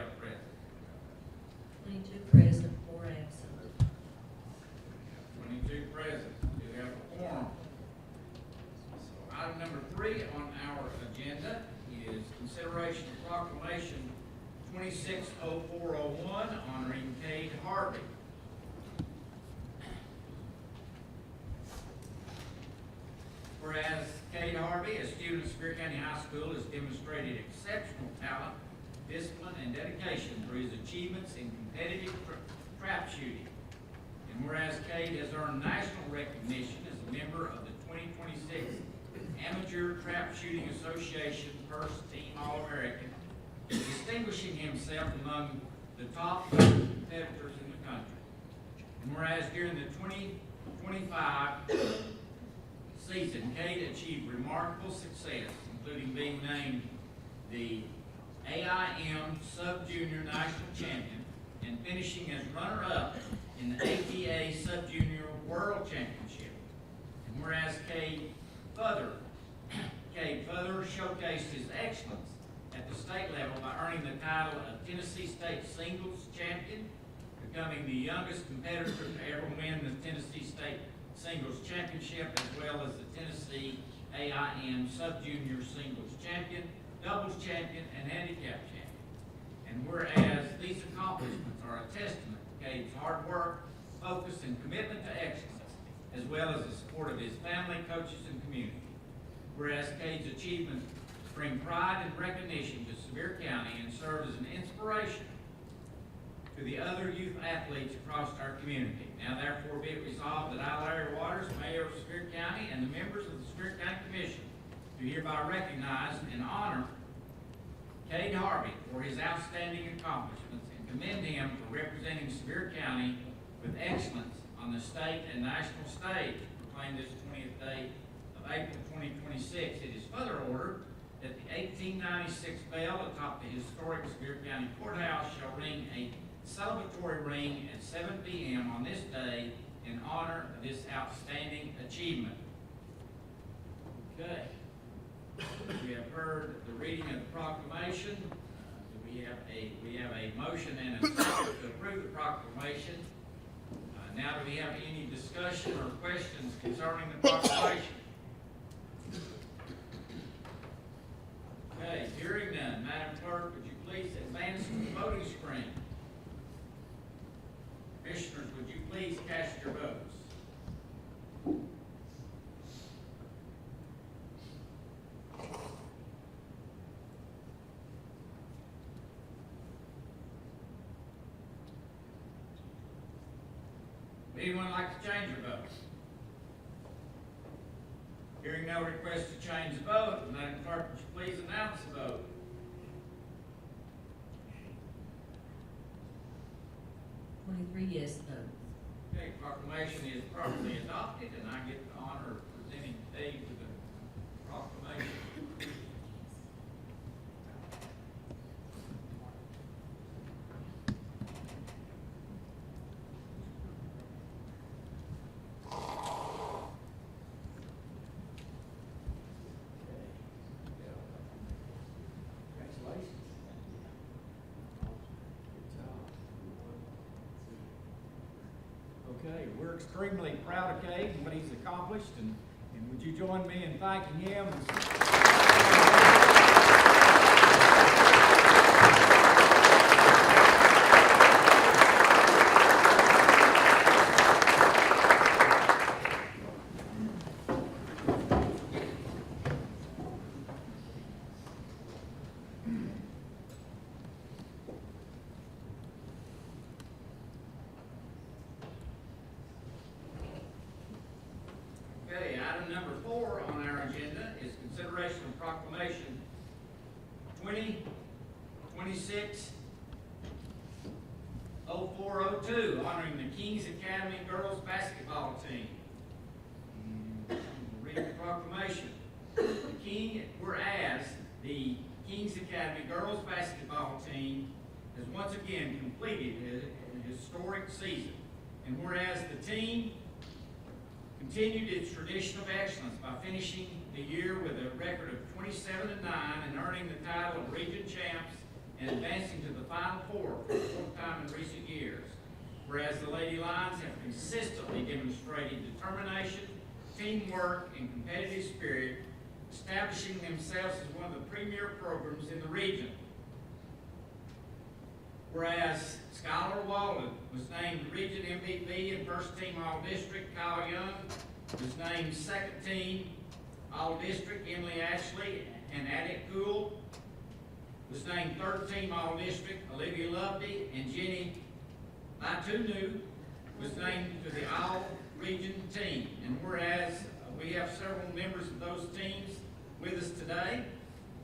have present? 22 present, 4 absent. 22 present. Do we have a quorum? So item number 3 on our agenda is consideration of proclamation 260401 honoring Cade Harvey. Whereas Cade Harvey, a student of Sevier County High School, has demonstrated exceptional talent, discipline, and dedication through his achievements in competitive trap shooting. And whereas Cade has earned national recognition as a member of the 2026 Amateur Trap Shooting Association First Team All-American, distinguishing himself among the top competitors in the country. And whereas during the 2025 season, Cade achieved remarkable success, including being named the AIM Sub-Junior National Champion and finishing as runner-up in the ATA Sub-Junior World Championship. And whereas Cade further showcased his excellence at the state level by earning the title of Tennessee State Singles Champion, becoming the youngest competitor to ever win the Tennessee State Singles Championship, as well as the Tennessee AIM Sub-Junior Singles Champion, Doubles Champion, and Handicap Champion. And whereas these accomplishments are a testament to Cade's hard work, focus, and commitment to excellence, as well as the support of his family, coaches, and community. Whereas Cade's achievements bring pride and recognition to Sevier County and serve as an inspiration to the other youth athletes across our community. Now therefore be it resolved that I, Larry Waters, Mayor of Sevier County, and the members of the Sevier County Commission do hereby recognize and honor Cade Harvey for his outstanding accomplishments and commend him for representing Sevier County with excellence on the state and national stage. Proclaimed this 20th day of April 2026. It is further ordered that the 1896 bell atop the historic Sevier County Courthouse shall ring a celebratory ring at 7 p.m. on this day in honor of this outstanding achievement. Okay. We have heard the reading of the proclamation. We have a motion and a second to approve the proclamation. Now, do we have any discussion or questions concerning the proclamation? Okay, hearing none. Madam Clerk, would you please advance to the voting screen? Commissioners, would you please cast your votes? Would anyone like to change your vote? Hearing no request to change the vote, Madam Clerk, would you please announce the vote? Yes votes. Okay, proclamation is properly adopted, and I get the honor of presenting Dave with the proclamation. Okay, we're extremely proud of Cade and what he's accomplished, and would you join me in thanking him? Okay, item number 4 on our agenda is consideration of proclamation 2026-0402 honoring the Kings Academy girls basketball team. We'll read the proclamation. Whereas the Kings Academy girls basketball team has once again completed a historic season, and whereas the team continued its tradition of excellence by finishing the year with a record of 27-9 and earning the title of region champs and advancing to the Final Four for the fourth time in recent years. Whereas the Lady Lions have consistently demonstrated determination, teamwork, and competitive spirit, establishing themselves as one of the premier programs in the region. Whereas Skylar Walden was named Region MVP and First Team All-District, Kyle Young was named Second Team All-District, Emily Ashley and Adik Gould was named Third Team All-District, Olivia Loveday and Jenny Latunu was named to the All-Region team. And whereas we have several members of those teams with us today,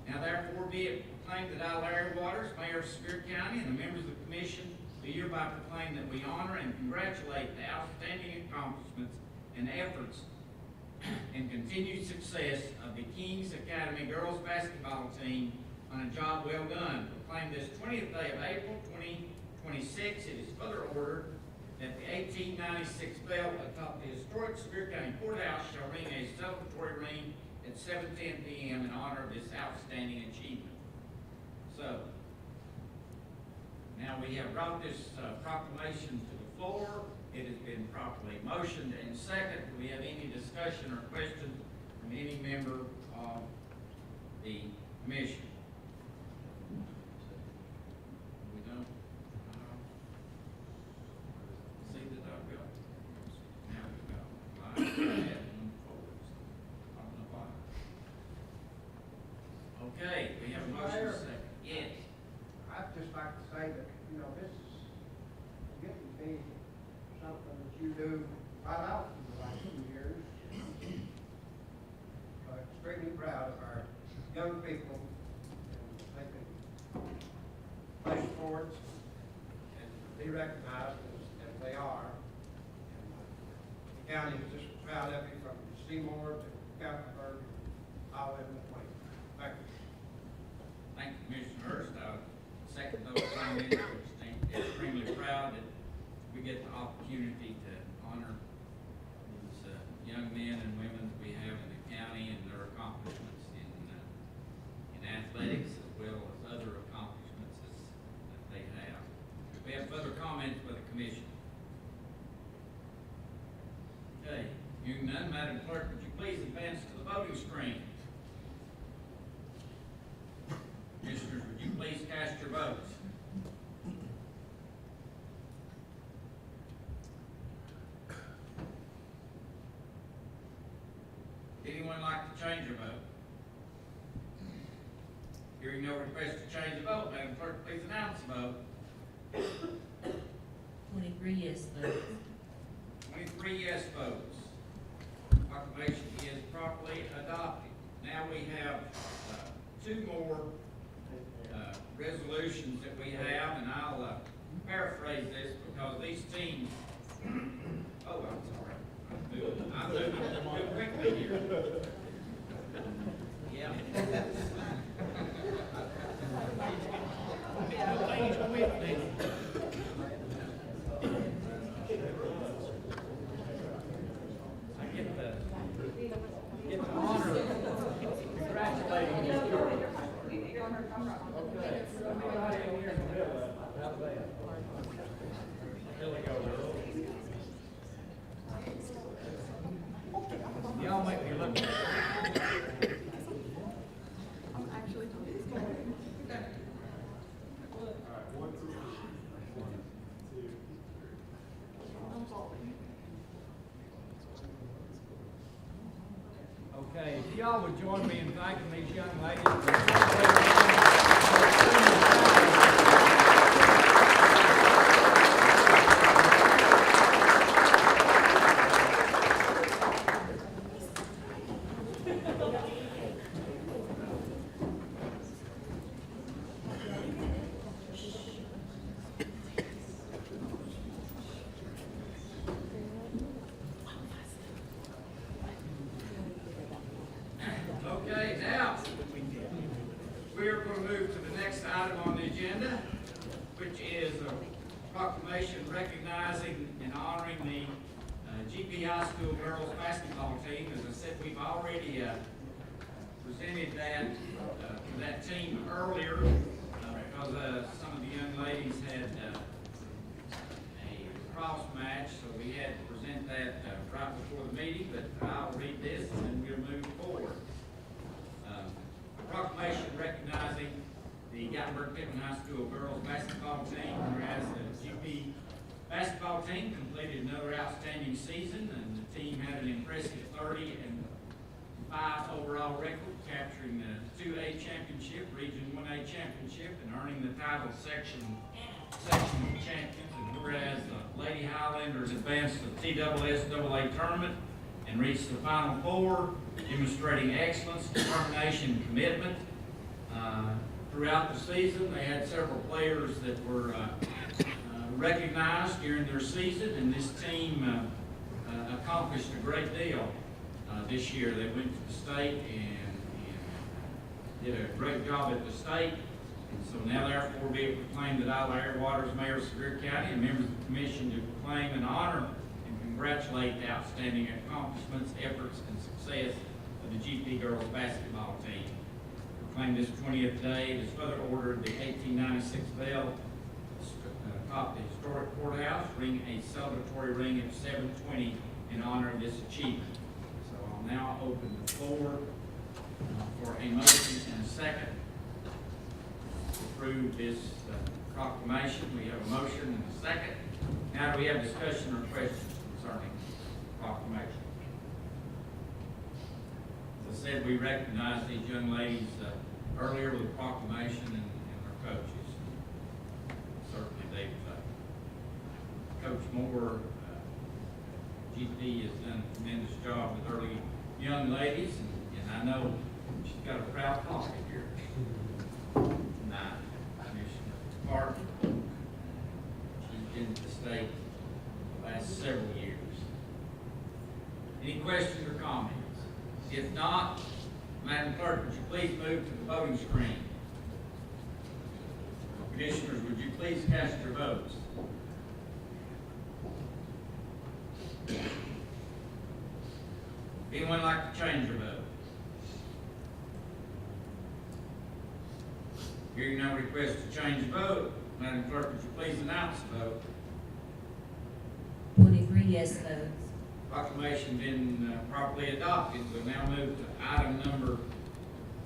now therefore be it proclaimed that I, Larry Waters, Mayor of Sevier County, and the members of the commission do hereby proclaim that we honor and congratulate the outstanding accomplishments and efforts and continued success of the Kings Academy girls basketball team on a job well done. Proclaim this 20th day of April 2026, it is further ordered that the 1896 bell atop the historic Sevier County Courthouse shall ring a celebratory ring at 7:10 p.m. in honor of this outstanding achievement. So, now we have brought this proclamation to the floor. It has been properly motioned and seconded. Do we have any discussion or question from any member of the commission? We don't? See that I've got? Now we go. I had one forward, so I don't know why. Okay, we have a motion and a second. Yes. I'd just like to say that, this is getting to be something that you do right out in the last few years. Extremely proud of our young people, and they can play sports and be recognized as they are. And the county is just proud of you from Seymour to Gatlinburg, all in between. Thank you. Thank you, Commissioner Hurst. I second those comments. We're extremely proud that we get the opportunity to honor these young men and women that we have in the county and their accomplishments in athletics as well as other accomplishments that they have. We have further comments by the commission. Okay, hearing none, Madam Clerk, would you please advance to the voting screen? Commissioners, would you please cast your votes? Anyone like to change your vote? Hearing no request to change the vote, Madam Clerk, please announce the vote. 23 yes votes. 23 yes votes. Proclamation is properly adopted. Now we have two more resolutions that we have, and I'll paraphrase this because these teams, oh, I'm sorry, I'm moving quickly here. Yeah. I get the honor of congratulating you. Y'all make me look. Okay, if y'all would join me in thanking these young ladies for Okay, now, we're going to move to the next item on the agenda, which is a proclamation recognizing and honoring the GP High School girls basketball team. As I said, we've already presented that to that team earlier because School girls basketball team, whereas the GP basketball team completed another outstanding season, and the team had an impressive 30-5 overall record, capturing the 2A championship, Region 1A championship, and earning the title sectional champions. And whereas the Lady Highlanders advanced to the TSSAA tournament and reached the Final Four, demonstrating excellence, determination, and commitment. Throughout the season, they had several players that were recognized during their season, and this team accomplished a great deal this year. They went to the state and did a great job at the state. And so now therefore be it proclaimed that I, Larry Waters, Mayor of Sevier County, and members of the commission do proclaim and honor and congratulate the outstanding accomplishments, efforts, and success of the GP girls basketball team. Proclaim this 20th day, it is further ordered the 1896 bell atop the historic courthouse ring a celebratory ring at 7:20 in honor of this achievement. So I'll now open the floor for a motion and a second to approve this proclamation. We have a motion and a second. Now, do we have discussion or questions concerning the proclamation? As I said, we recognize these young ladies earlier with the proclamation and their coaches. Certainly they've, Coach Moore, GP has done a tremendous job with early young ladies, and I know she's got a proud pocket here. Tonight, Commissioner Parton, she's been to the state the last several years. Any questions or comments? If not, Madam Clerk, would you please move to the voting screen? Commissioners, would you please cast your votes? Anyone like to change their vote? Hearing no request to change the vote, Madam Clerk, would you please announce the vote? 23 yes votes. Proclamation been properly adopted. We'll now move to item number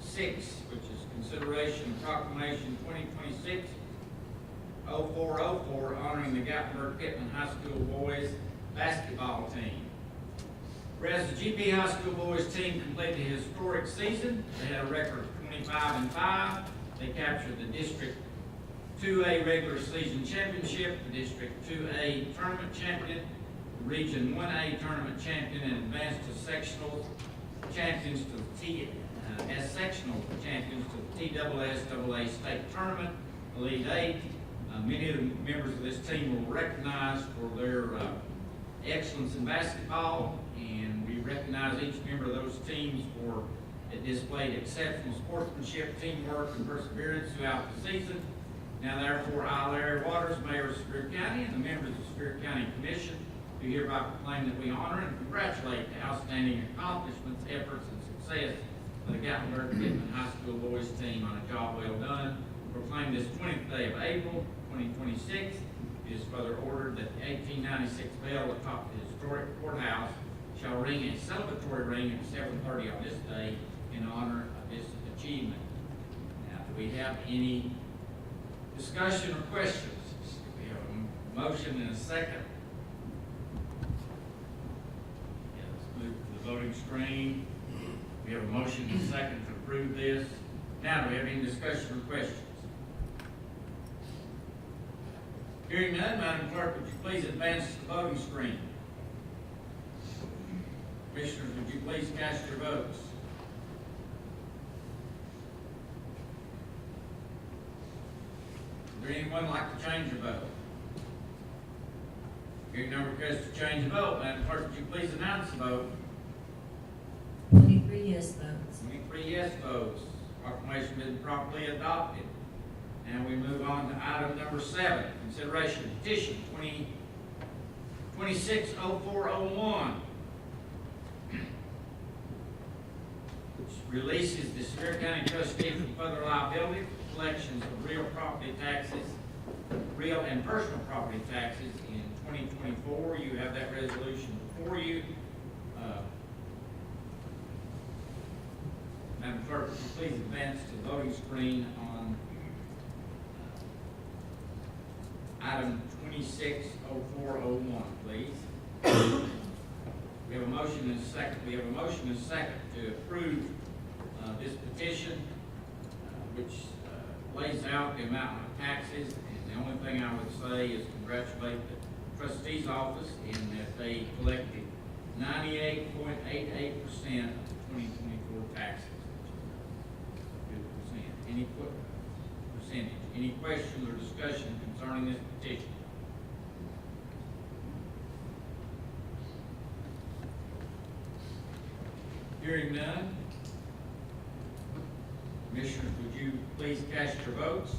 6, which is consideration of proclamation 2026-0404 honoring the Gatlinburg-Pittman High School boys basketball team. Whereas the GP High School boys team completed a historic season, they had a record of 25-5. They captured the District 2A regular season championship, the District 2A tournament champion, the Region 1A tournament champion, and advanced to sectional champions to the as sectional champions to the TSSAA state tournament, Elite 8. Many of the members of this team were recognized for their excellence in basketball, and we recognize each member of those teams for that displayed exceptional sportsmanship, teamwork, and perseverance throughout the season. Now therefore, I, Larry Waters, Mayor of Sevier County, and the members of the Sevier County Commission do hereby proclaim that we honor and congratulate the outstanding accomplishments, efforts, and success of the Gatlinburg-Pittman High School boys team on a job well done. Proclaim this 20th day of April, 2026. It is further ordered that the 1896 bell atop the historic courthouse shall ring a celebratory ring at 7:30 on this day in honor of this achievement. Now, do we have any discussion or questions? We have a motion and a second. Yeah, let's move to the voting screen. We have a motion and a second to approve this. Now, do we have any discussion or questions? Hearing none, Madam Clerk, would you please advance to the voting screen? Commissioners, would you please cast your votes? Would anyone like to change their vote? Hearing no request to change the vote, Madam Clerk, would you please announce the vote? 23 yes votes. 23 yes votes. Proclamation been properly adopted. Now we move on to item number 7, consideration of petition 260401, which releases the Sevier County trustee from further liability for collections of real property taxes, real and personal property taxes in 2024. You have that resolution before you. Madam Clerk, would you please advance to the voting screen on item 260401, please. We have a motion and a second. We have a motion and a second to approve this petition, which lays out the amount of taxes. And the only thing I would say is congratulate the trustee's office in that they collected 98.88% of the 2024 taxes. Good percentage. Any questions or discussion concerning this petition? Hearing none. Commissioners, would you please cast your votes?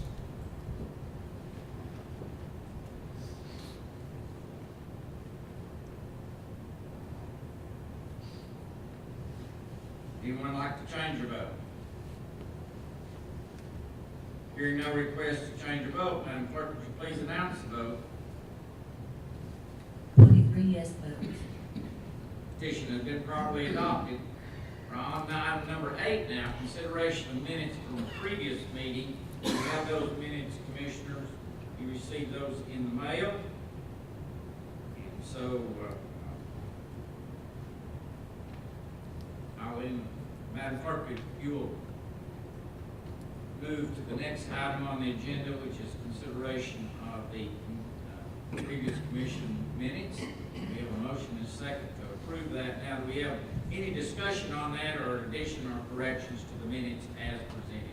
Anyone like to change your vote? Hearing no request to change your vote, Madam Clerk, would you please announce the vote? 23 yes votes. Petition has been properly adopted. We're on item number 8 now, consideration of minutes from the previous meeting. We have those minutes, Commissioners. You received those in the mail. And so, Madam Clerk, if you will move to the next item on the agenda, which is consideration of the previous commission minutes. We have a motion and a second to approve that. Now, do we have any discussion on that or addition or corrections to the minutes as presented?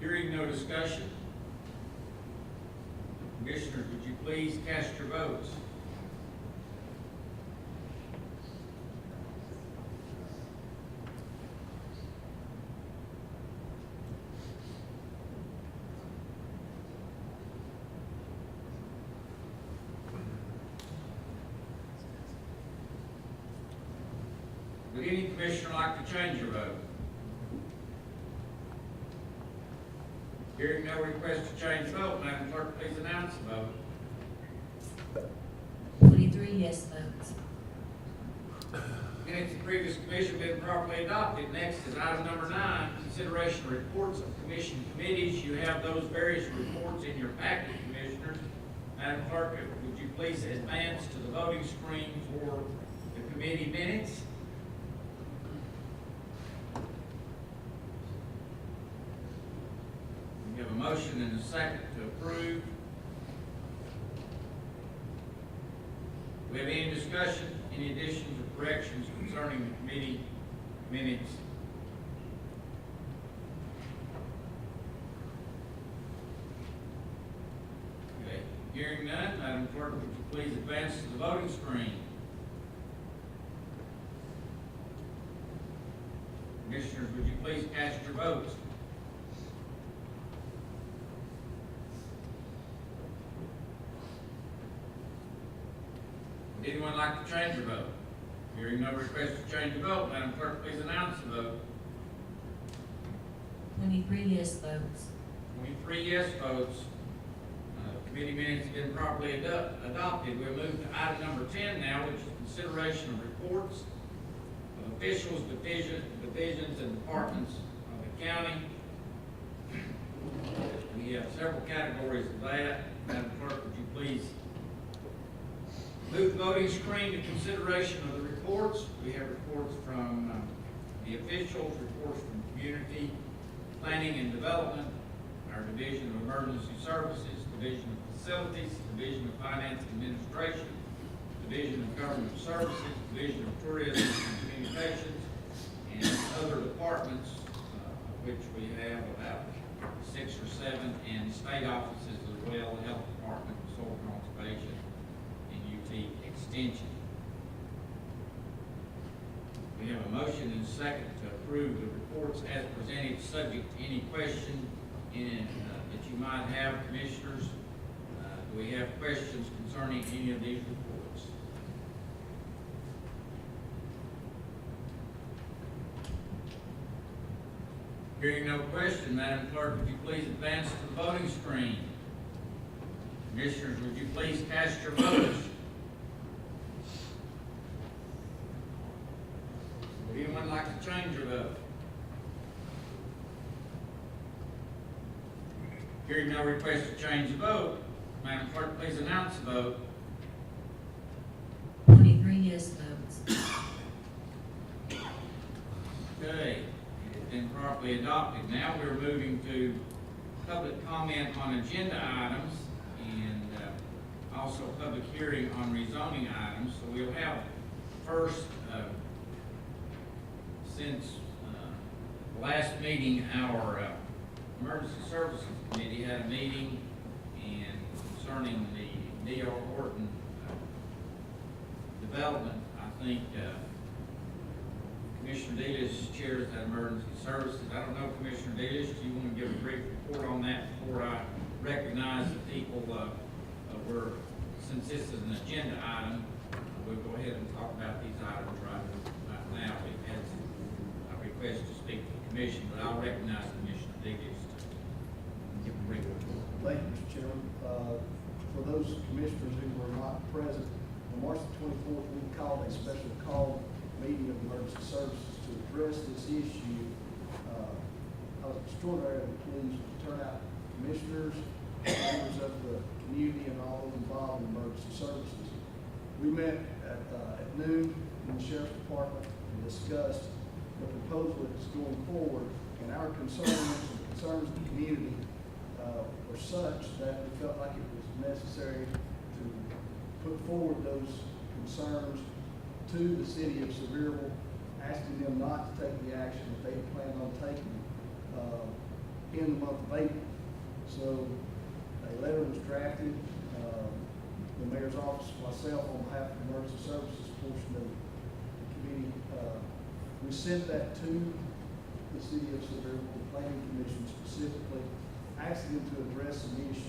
Hearing no discussion, Commissioners, would you please cast your votes? Would any commissioner like to change your vote? Hearing no request to change vote, Madam Clerk, please announce the vote. 23 yes votes. Minutes of the previous commission have been properly adopted. Next is item number 9, consideration of reports of commission committees. You have those various reports in your packet, Commissioners. Madam Clerk, would you please advance to the voting screen for the committee minutes? We have a motion and a second to approve. Do we have any discussion, any additions or corrections concerning the committee minutes? Okay, hearing none, Madam Clerk, would you please advance to the voting screen? Commissioners, would you please cast your votes? Would anyone like to change your vote? Hearing no request to change your vote, Madam Clerk, please announce the vote. 23 yes votes. 23 yes votes. Committee minutes have been properly adopted. We'll move to item number 10 now, which is consideration of reports of officials, divisions, and departments of the county. We have several categories of that. Madam Clerk, would you please move the voting screen to consideration of the reports. We have reports from the officials, reports from community, planning and development, our Division of Emergency Services, Division of Facilities, Division of Finance and Administration, Division of Government Services, Division of Tourism and Communications, and other departments, which we have about 6 or 7, and state offices as well, the Health Department, Soil Conservation, and UT Extension. We have a motion and a second to approve the reports as presented, subject to any question that you might have, Commissioners. Do we have questions concerning any of these reports? Hearing no question, Madam Clerk, would you please advance to the voting screen? Commissioners, would you please cast your votes? Would anyone like to change your vote? Hearing no request to change the vote, Madam Clerk, please announce the vote. 23 yes votes. Okay, it has been properly adopted. Now we're moving to public comment on agenda items and also public hearing on rezoning items. So we'll have first, since the last meeting, our Emergency Services Committee had a meeting and concerning the D.R. Horton development. I think Commissioner Delis chairs that emergency services. I don't know, Commissioner Delis, do you want to give a brief report on that before I recognize the people? Since this is an agenda item, we'll go ahead and talk about these items right now. We've had a request to speak to the commission, but I'll recognize Commissioner Delis to give a brief report. Thank you, Mr. Chairman. For those commissioners who were not present, on March the 24th, we called a special call meeting of emergency services to address this issue. I was extraordinarily pleased with the turnout of commissioners, members of the community, and all those involved in emergency services. We met at noon in the Sheriff's Department and discussed the proposal that's going forward, and our concerns and the concerns of the community were such that we felt like it was necessary to put forward those concerns to the city of Sevier, asking them not to take the action that they planned on taking in the month of April. So a letter was drafted. The mayor's office, myself, on behalf of the emergency services portion of the committee, we sent that to the city of Sevier, the planning commission specifically, asking them to address some issues.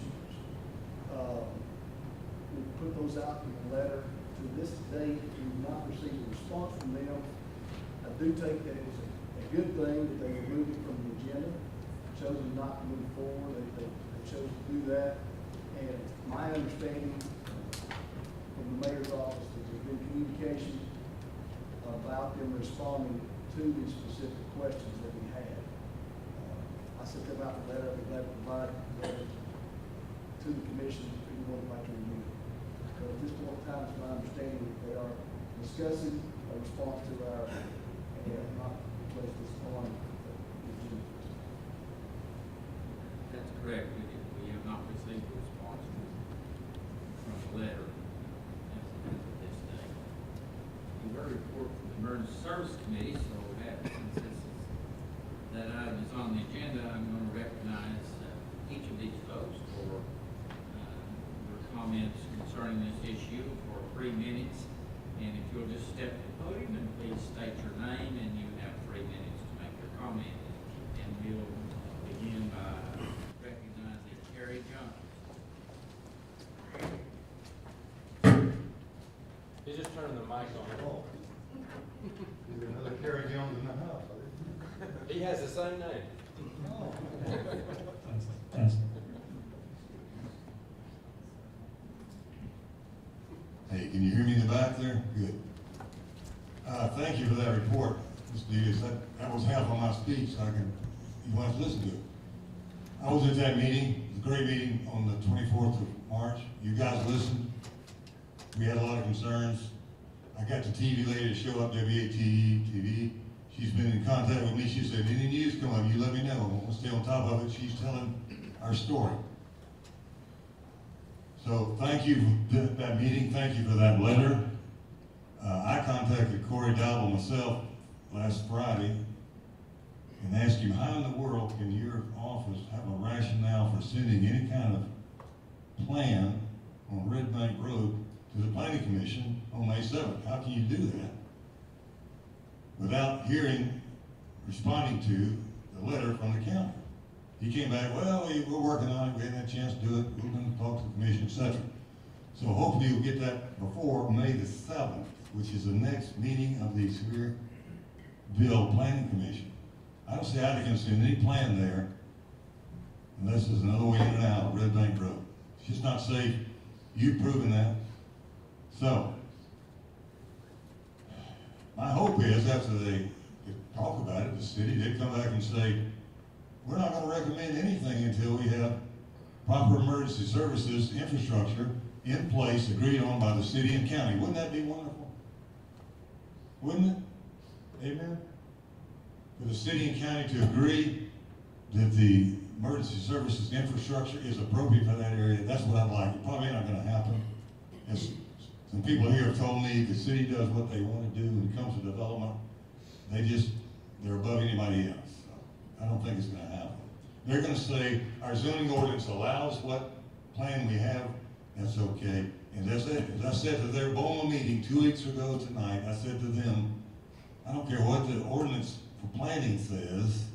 We put those out in a letter. To this date, we have not received a response from them. I do take that as a good thing that they removed it from the agenda, chosen not to move forward. They chose to do that. And my understanding from the mayor's office is there's been communication about them responding to the specific questions that we had. I sent them out the letter. I'm glad to provide the letter to the commission if anyone would like to review it. So at this point in time, it's my understanding that they are discussing a response to our, and they have not placed this on the agenda. That's correct. We have not received a response from the letter as of this day. We heard a report from the Emergency Service Committee, so since that item is on the agenda, I'm going to recognize each of these folks for your comments concerning this issue for 3 minutes. And if you'll just step to the podium and please state your name, and you have 3 minutes to make your comment. And we'll begin by recognizing Kerry Jones. You just turned the mic on. Oh. Is there another Kerry Jones in the house? He has the same name. Oh. Hey, can you hear me in the back there? Good. Thank you for that report, Mr. Davis. That was half of my speech, so you want to listen to it. I was at that meeting, it was a great meeting on the 24th of March. You guys listened. We had a lot of concerns. I got the TV lady to show up, WATE-TV. She's been in contact with me. She said, any news come up, you let me know. I want to stay on top of it. She's telling our story. So thank you for that meeting. Thank you for that letter. I contacted Corey Dowell myself last Friday and asked him, how in the world can your office have a rationale for sending any kind of plan on Red Bank Road to the Planning Commission on May 7th? How can you do that without responding to the letter from the county? He came back, well, we're working on it, we haven't had a chance to do it, we're going to talk to the commission, etc. So hopefully we'll get that before May the 7th, which is the next meeting of the Sevierville Planning Commission. I don't see how they can send any plan there unless there's another way in and out of Red Bank Road. It's just not safe. You've proven that. So, my hope is after they to talk about it, the city, they'd come back and say, we're not gonna recommend anything until we have proper emergency services infrastructure in place, agreed on by the city and county. Wouldn't that be wonderful? Wouldn't it? Amen? For the city and county to agree that the emergency services infrastructure is appropriate for that area, that's what I'd like. It probably not gonna happen. As some people here have told me, the city does what they wanna do when it comes to development. They're above anybody else. So I don't think it's gonna happen. They're gonna say, our zoning ordinance allows what plan we have, that's okay. And as I said to their BOMA meeting 2 weeks ago tonight, I said to them, I don't care what the ordinance for planning says,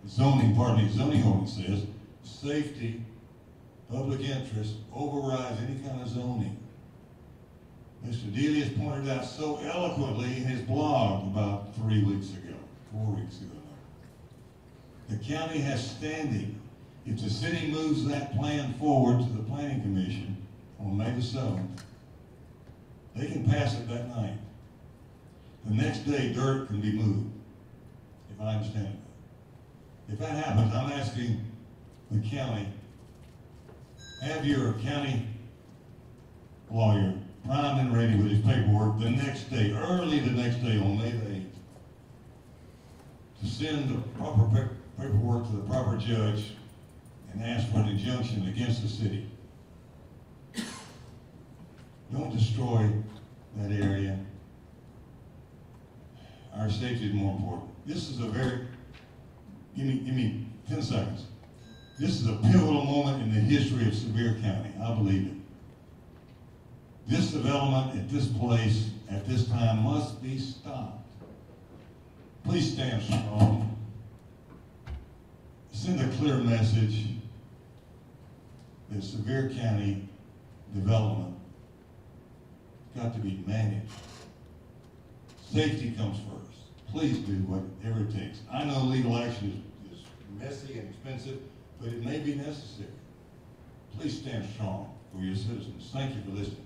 zoning ordinance says, safety, public interest overrides any kind of zoning. Mr. Dealey has pointed out so eloquently in his blog about 4 weeks ago now. The county has standing. If the city moves that plan forward to the planning commission on May the 7th, they can pass it that night. The next day, dirt can be moved, if I understand it. If that happens, I'm asking the county, have your county lawyer primed and ready with his paperwork the next day, early the next day on May the 8th, to send the proper paperwork to the proper judge and ask for an injunction against the city. Don't destroy that area. Our safety is more important. This is a very, give me 10 seconds. This is a pivotal moment in the history of Sevier County. I believe it. This development at this place, at this time, must be stopped. Please stand strong. Send a clear message that Sevier County development has got to be managed. Safety comes first. Please do whatever it takes. I know legal action is messy and expensive, but it may be necessary. Please stand strong for your citizens. Thank you for listening.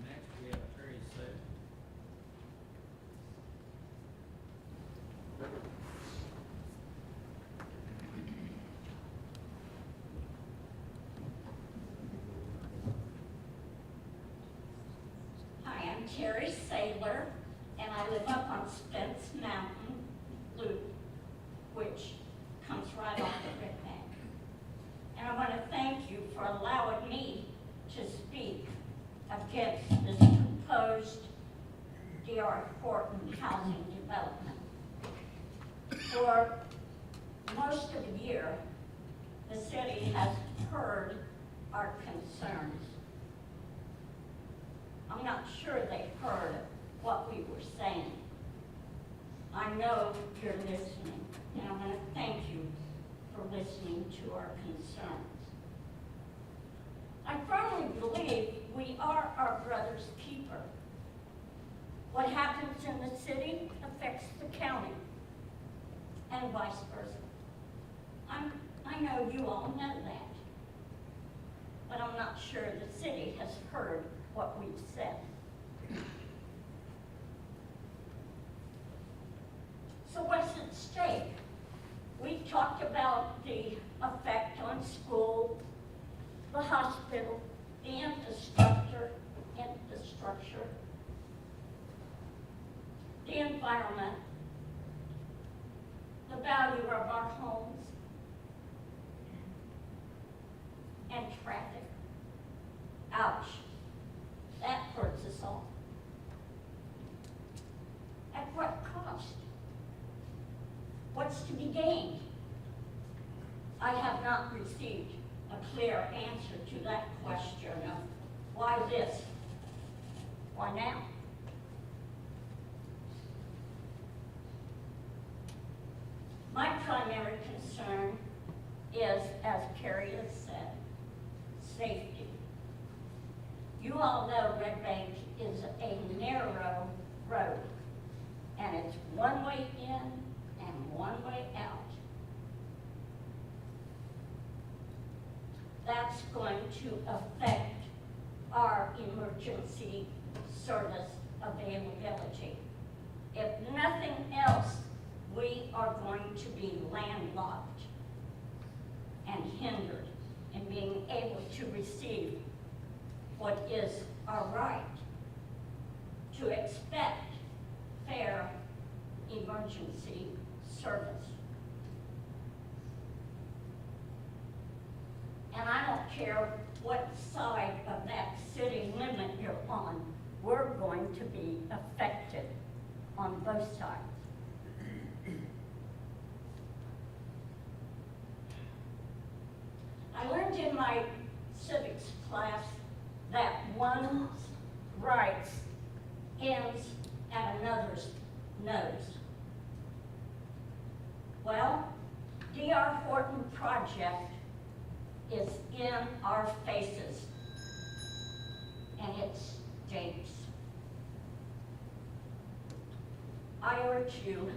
Next, we have Terry Sevier. Hi, I'm Terry Saylor, and I live up on Spence Mountain Loop, which comes right off the Red Bank. And I want to thank you for allowing me to speak against this proposed D.R. Horton housing development. For most of the year, the city has heard our concerns. I'm not sure they heard what we were saying. I know you're listening, and I want to thank you for listening to our concerns. I firmly believe we are our brother's keeper. What happens in the city affects the county, and vice versa. I know you all know that, but I'm not sure the city has heard what we've said. So what's at stake? We talked about the effect on schools, the hospital, the infrastructure, the environment, the value of our homes, and traffic. Ouch. That hurts us all. At what cost? What's to be gained? I have not received a clear answer to that question of why this? Why now? My primary concern is, as Carrie has said, safety. You all know Red Bank is a narrow road, and it's one way in and one way out. That's going to affect our emergency service availability. If nothing else, we are going to be landlocked and hindered in being able to receive what is our right to expect fair emergency service. And I don't care what side of that city limit you're on, we're going to be affected on both sides. I learned in my civics class that one's rights ends at another's nose. Well, D.R. Horton project is in our faces, and it stinks. I urge you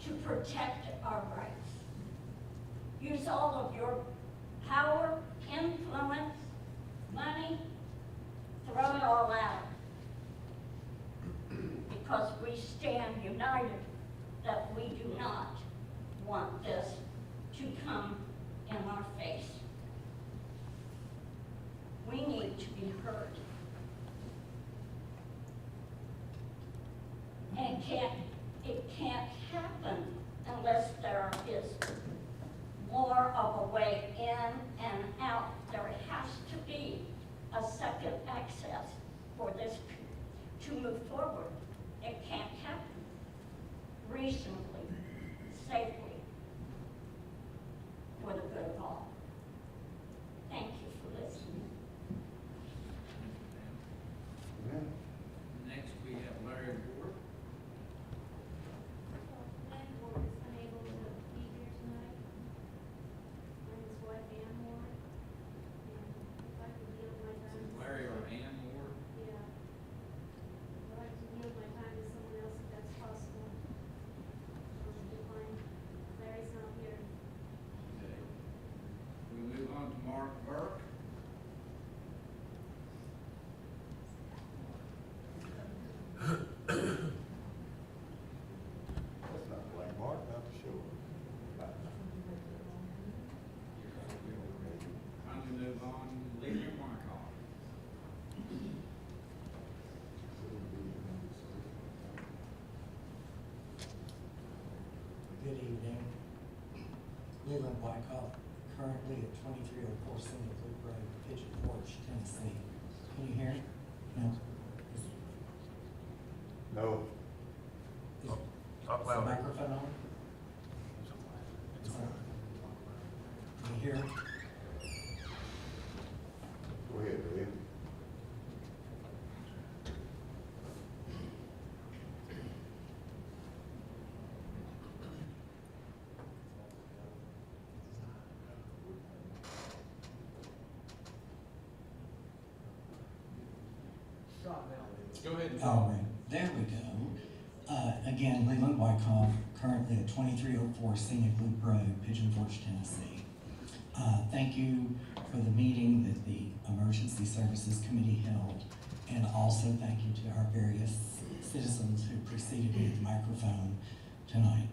to protect our rights. Use all of your power, influence, money, throw it all out. Because we stand united that we do not want this to come in our face. We need to be heard. And it can't happen unless there is more of a way in and out. There has to be a second access for this to move forward. It can't happen reasonably, safely, for the good of all. Thank you for listening. Next, we have Larry Ward. Landlord is unable to be here tonight. And his wife Ann Moore. And if I could yield my time. Larry or Ann Ward? Yeah. I'd like to yield my time to someone else if that's possible. Decline. Larry's not here. Okay. We move on to Mark Burke. That's not Black Mark, not for sure. Finally move on, Leland Wyckoff. Good evening. Leland Wyckoff, currently at 2304 Single Loop Road, Pigeon Forge, Tennessee. Can you hear? No? No. Is Talk is the microphone on? Is that- Can you hear? Go ahead, Bill. Go ahead and All right, there we go. Again, Leland Wyckoff, currently at 2304 Scenic Loop Road, Pigeon Forge, Tennessee. Thank you for the meeting that the Emergency Services Committee held, and also thank you to our various citizens who preceded me at the microphone tonight.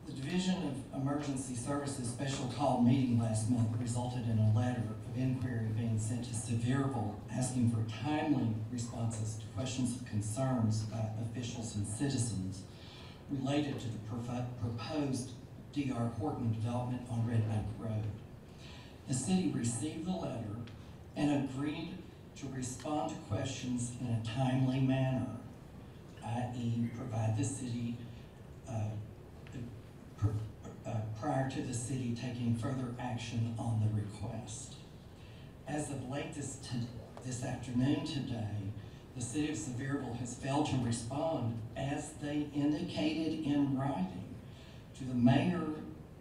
The Division of Emergency Services special call meeting last month resulted in a letter of inquiry being sent to Sevierville asking for timely responses to questions of concerns by officials and citizens related to the proposed D.R. Horton development on Red Bank Road. The city received the letter and agreed to respond to questions in a timely manner, i.e. provide the city prior to the city taking further action on the request. As of late this afternoon today, the city of Sevierville has failed to respond as they indicated in writing to the Mayor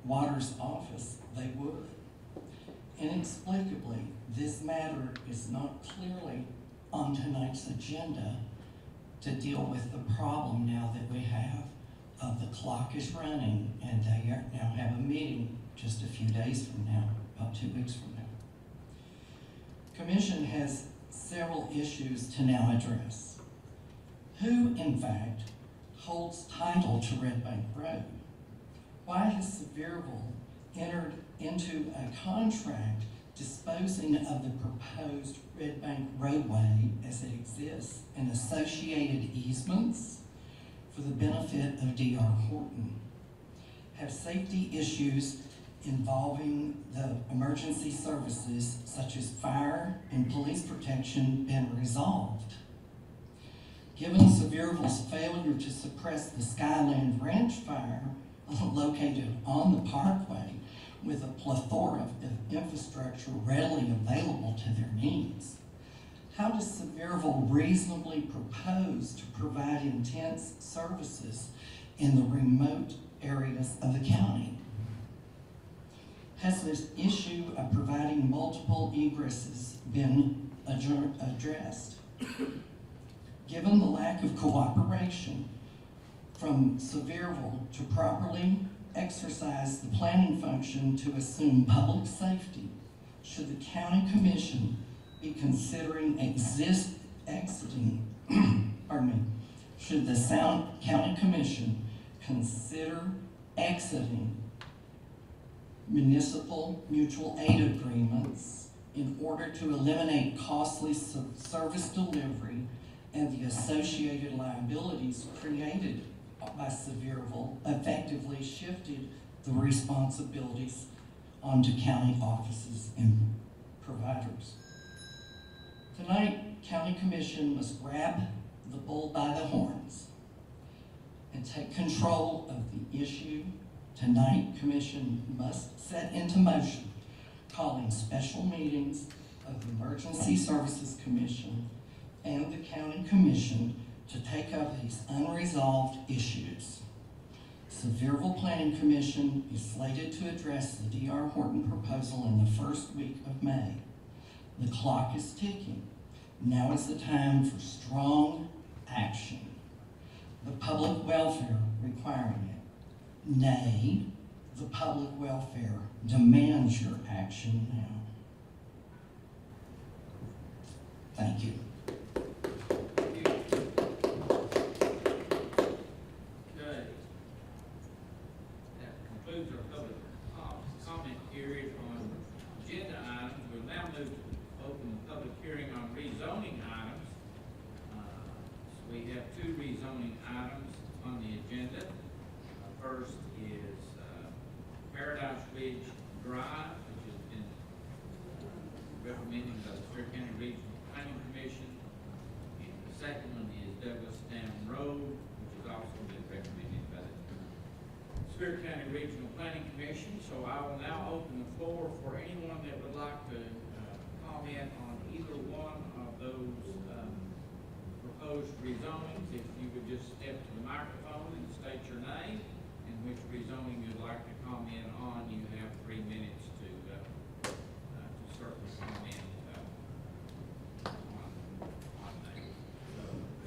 Waters' office they would. Inexplicably, this matter is not clearly on tonight's agenda to deal with the problem now that we have of the clock is running and they now have a meeting just a few days from now, about 2 weeks from now. Commission has several issues to now address. Who, in fact, holds title to Red Bank Road? Why has Sevierville entered into a contract disposing of the proposed Red Bank roadway as it exists and associated easements for the benefit of D.R. Horton? Have safety issues involving the emergency services such as fire and police protection been resolved? Given Sevierville's failure to suppress the Skyland Ranch fire located on the parkway with a plethora of infrastructure readily available to their needs, how does Sevierville reasonably propose to provide intense services in the remote areas of the county? Has this issue of providing multiple egresses been addressed? Given the lack of cooperation from Sevierville to properly exercise the planning function to assume public safety, should the county commission be considering exiting, should the county commission consider exiting municipal mutual aid agreements in order to eliminate costly service delivery and the associated liabilities created by Sevierville, effectively shifted the responsibilities onto county offices and providers? Tonight, County Commission must grab the bull by the horns and take control of the issue. Tonight, Commission must set into motion calling special meetings of the Emergency Services Commission and the County Commission to take up these unresolved issues. Sevierville Planning Commission is slated to address the D.R. Horton proposal in the first week of May. The clock is ticking. Now is the time for strong action. The public welfare requiring it. Nay, the public welfare demands your action now. Thank you. Okay. That concludes our public comment period on agenda items. We'll now move to open the public hearing on rezoning items. So we have two rezoning items on the agenda. First is Paradise Ridge Drive, which has been recommended by the Sevier County Regional Planning Commission. And the second one is Douglas Dam Road, which has also been recommended by the Sevier County Regional Planning Commission. So I will now open the floor for anyone that would like to comment on either one of those proposed rezonings. If you would just step to the microphone and state your name and which rezoning you'd like to comment on. You have 3 minutes to certainly comment on that. So,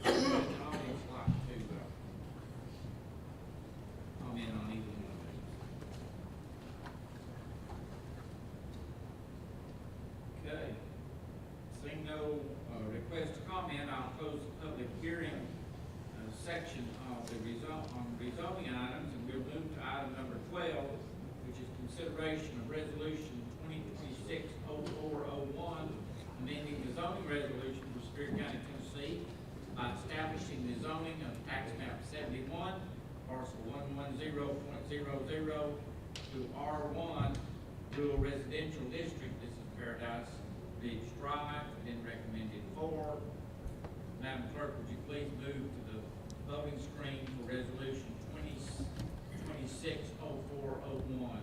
if the audience like to comment on either one of these. Okay. Seeing no request to comment, I'll close the public hearing section of the rezoning items, and we'll move to item number 12, which is consideration of resolution 2026-0401, amending the zoning resolution for Sevier County, Tennessee by establishing the zoning of tax map 71, parcel 110.00 to R1 rural residential district. This is Paradise Ridge Drive, been recommended for. Madam Clerk, would you please move to the voting screen for resolution 2026-0401.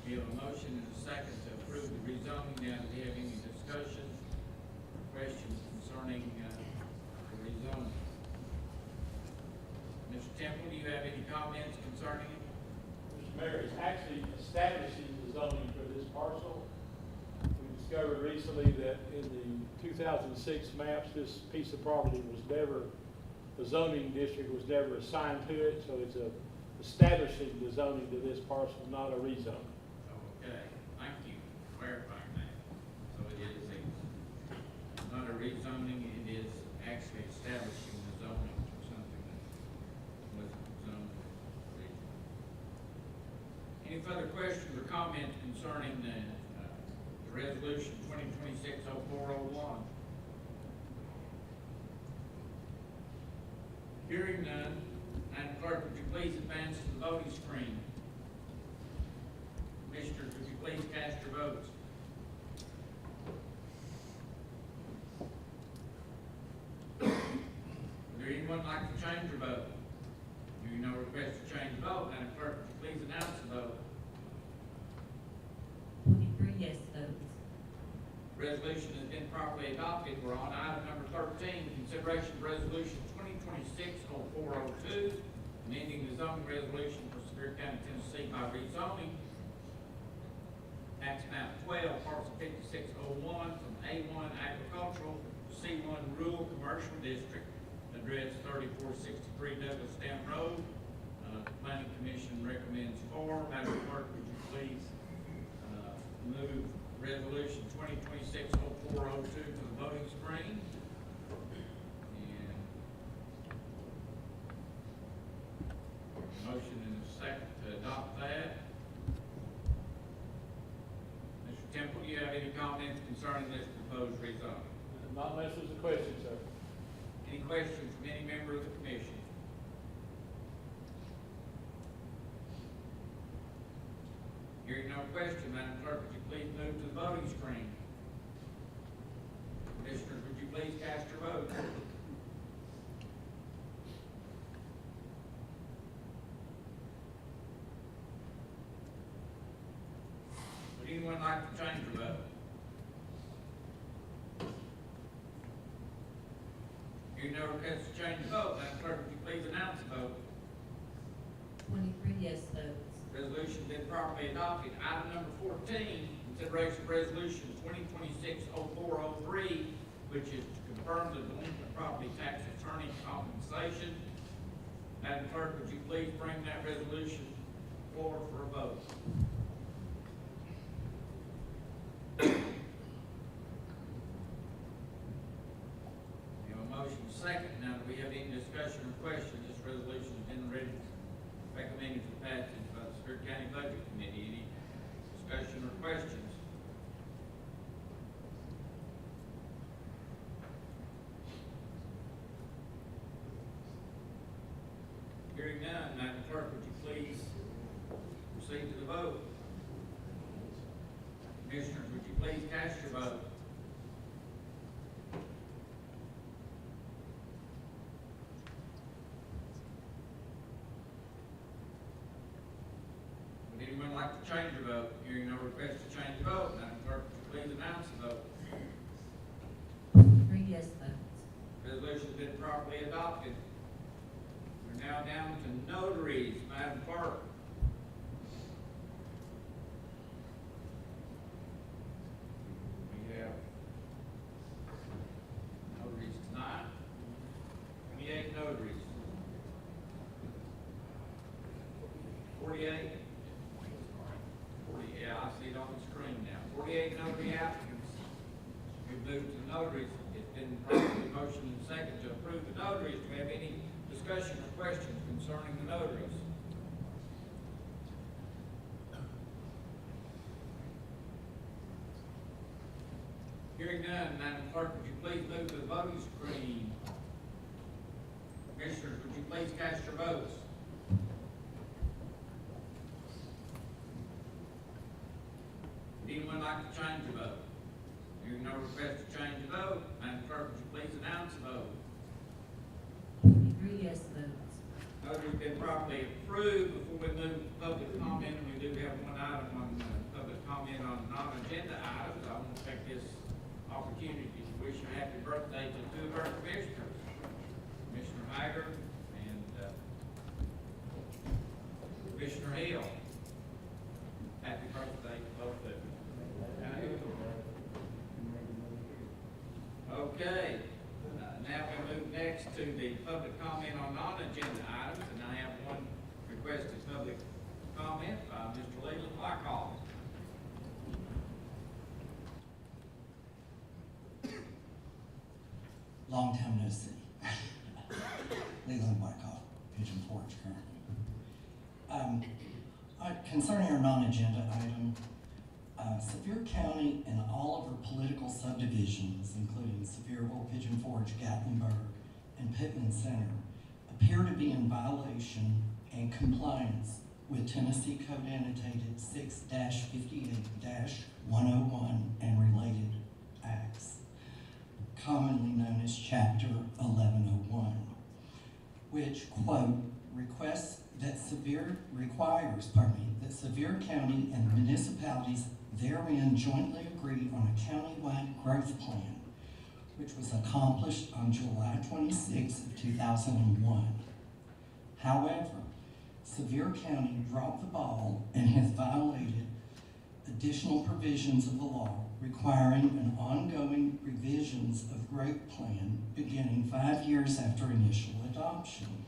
We have a motion and a second to approve the rezoning. Now, do we have any discussion, questions concerning the rezoning? Mr. Temple, do you have any comments concerning it? Mr. Mayor, it's actually establishing the zoning for this parcel. We discovered recently that in the 2006 maps, this piece of property was never, the zoning district was never assigned to it, so it's establishing the zoning to this parcel, not a rezone. Okay, thank you for clarifying that. So it is not a Any further questions or comments concerning the resolution 2026-0401? Hearing none, Madam Clerk, would you please advance to the voting screen? Commissioners, would you please cast your votes? Would there anyone like to change your vote? Hearing no request to change the vote, Madam Clerk, would you please announce the vote? 23 yes votes. Resolution has been properly adopted. We're on item number 13, consideration of resolution 2026-0402, amending the zoning resolution for Sevier County, Tennessee by rezoning tax map 12, parcel 5601 from A1 agricultural to C1 rural commercial district, address 3463 Douglas Dam Road. Planning Commission recommends for. Madam Clerk, would you please move resolution 2026-0402 to the voting screen? And motion and a second to adopt that. Mr. Temple, do you have any comments concerning this proposed rezoning? Not unless there's a question, sir. Any questions from any member of the commission? Hearing no question, Madam Clerk, would you please move to the voting screen? Commissioners, would you please cast your vote? Would anyone like to change your vote? Hearing no request to change the vote, Madam Clerk, would you please announce the vote? 23 yes votes. Resolution been properly adopted. Item number 14, consideration of resolution 2026-0403, which is to confirm the delinquent property tax attorney compensation. Madam Clerk, would you please bring that resolution forward for a vote? We have a motion second. Now, do we have any discussion or question? This resolution has been recommended for passage by the Sevier County Budget Committee. Any discussion or questions? Hearing none, Madam Clerk, would you please proceed to the vote? Commissioners, would you please cast your vote? Would anyone like to change your vote? Hearing no request to change the vote, Madam Clerk, would you please announce the vote? 23 yes votes. Resolution's been properly adopted. We're now down to notaries, Madam Clerk. We have notaries tonight. 28 notaries. 48? 40, yeah, I see it on the screen now. 48 notary applicants. We've moved to notaries. It's been properly motioned and second to approve the notaries. Do we have any discussion or questions concerning the notaries? Hearing none, Madam Clerk, would you please move to the voting screen? Commissioners, would you please cast your votes? Would anyone like to change the vote? Hearing no request to change the vote, Madam Clerk, would you please announce the vote? 23 yes votes. Notary's been properly approved. Before we move to public comment, we do have one item on public comment on non-agenda items. I want to take this opportunity to wish a happy birthday to two of our commissioners, Commissioner Hager and Commissioner Hill. Happy birthday to both of you. Okay, now we move next to the public comment on non-agenda items, and I have one requested public comment by Mr. Leland Blackhall. Long time no see. Leland Wyckoff, Pigeon Forge currently. Concerning our non-agenda item, Sevier County and all of our political subdivisions, including Sevierville, Pigeon Forge, Gatlinburg, and Pittman Center, appear to be in violation and compliance with Tennessee Code Annotated 6-58-101 and related acts, commonly known as Chapter 1101, which, quote, requires that Sevier County and the municipalities therein jointly agree on a countywide growth plan, which was accomplished on July 26, 2001. However, Sevier County dropped the ball and has violated additional provisions of the law requiring an ongoing revisions of growth plan beginning 5 years after initial adoption.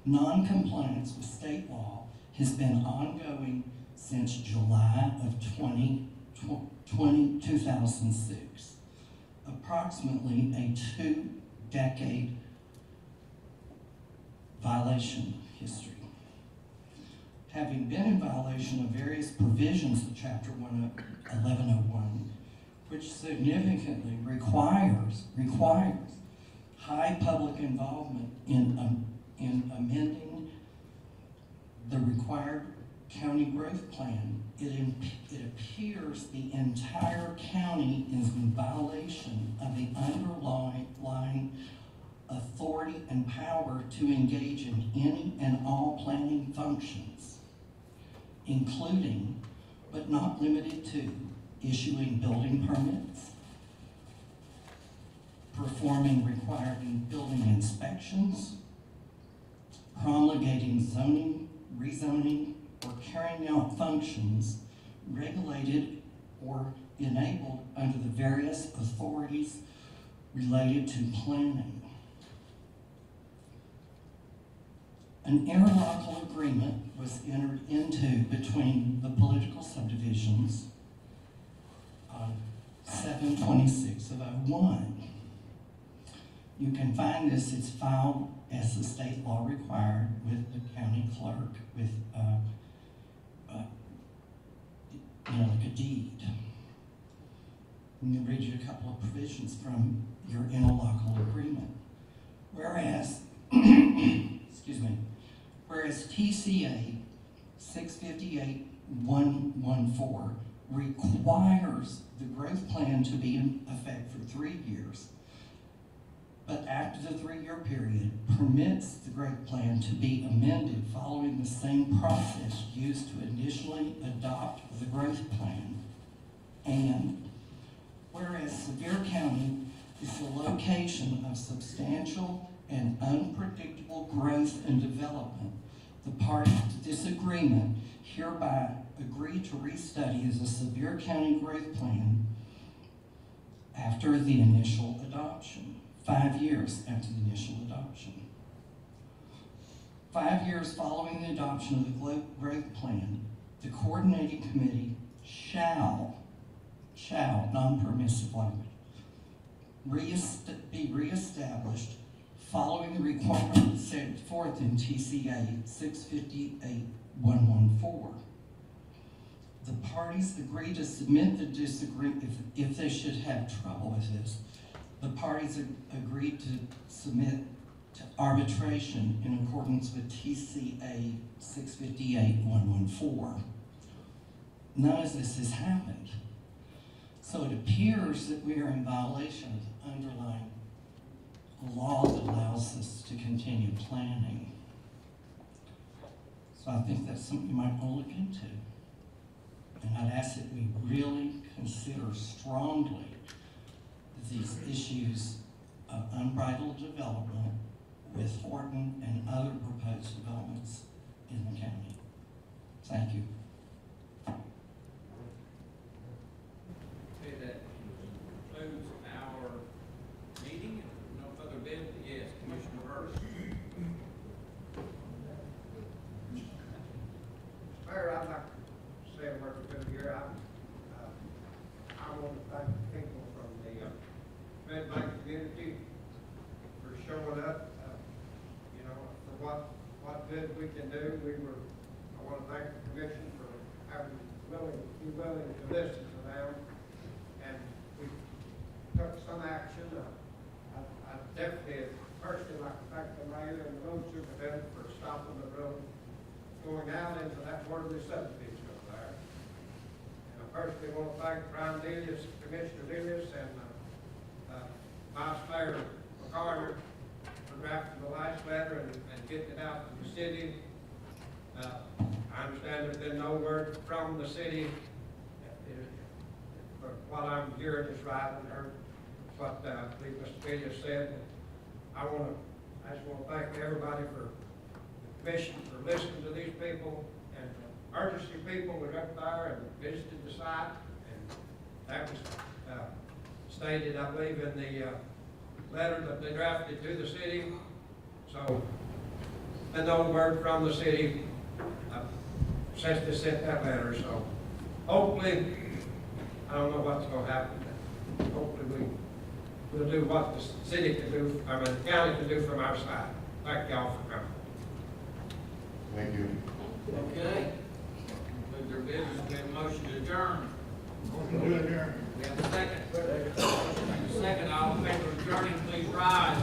Non-compliance with state law has been ongoing since July of 2006, approximately a 2-decade violation history. Having been in violation of various provisions of Chapter 1101, which significantly requires high public involvement in amending the required county growth plan, it appears the entire county is in violation of the underlying authority and power to engage in any and all planning functions, including, but not limited to, issuing building permits, performing required building inspections, promulgating zoning, rezoning, or carrying out functions regulated or enabled under the various authorities related to planning. An interlocal agreement was entered into between the political subdivisions on 7/26/01. You can find this, it's filed as the state law required with the county clerk with like a deed. I'm going to read you a couple of provisions from your interlocal agreement. Whereas, excuse me, whereas TCA 658-114 requires the growth plan to be in effect for 3 years, but after the 3-year period permits the growth plan to be amended following the same process used to initially adopt the growth plan. And whereas Sevier County is the location of substantial and unpredictable growth and development, the parties to this agreement hereby agree to restudy the Sevier County growth plan after the initial adoption. 5 years after the initial adoption. 5 years following the adoption of the growth plan, the coordinating committee shall, non-permissive language, be reestablished following the requirements set forth in TCA 658-114. The parties agree to submit the disagreement if they should have trouble with this. The parties agreed to submit to arbitration in accordance with TCA 658-114. None of this has happened. So it appears that we are in violation of the underlying law that allows us to continue planning. So I think that's something you might want to look into. And I'd ask that we really consider strongly these issues of unbridled development with Horton and other proposed developments in the county. Thank you. Okay, that concludes our meeting. No further business. Yes, Commissioner Hurst. Mayor, I'd like to say a word or two here. I want to thank the people from the Red Bank community for showing up, for what good we can do. I want to thank the commission for having be willing to listen to them. And we took some action. I definitely personally like to thank the mayor and the road superintendent for stopping the road going out into that Waterloo subdivision over there. And I personally want to thank Brian Delius, Commissioner Delius, and Vice Mayor McCarter for drafting the last letter and getting it out to the city. I understand there's been no word from the city, but while I'm here at this ride and heard what I believe Mr. Delius said, I just want to thank everybody for the commission for listening to these people, and the emergency people were up there and visited the site, and that was stated, I believe, in the letter that they drafted to the city. So, and no word from the city since they sent that letter. So, hopefully, I don't know what's going to happen. Hopefully, we'll do what the city can do, the county can do from our side. Thank y'all for coming. Thank you. Okay. With their business, we have a motion to adjourn. Motion to adjourn. We have a second. Second, all in favor of adjourning, please rise.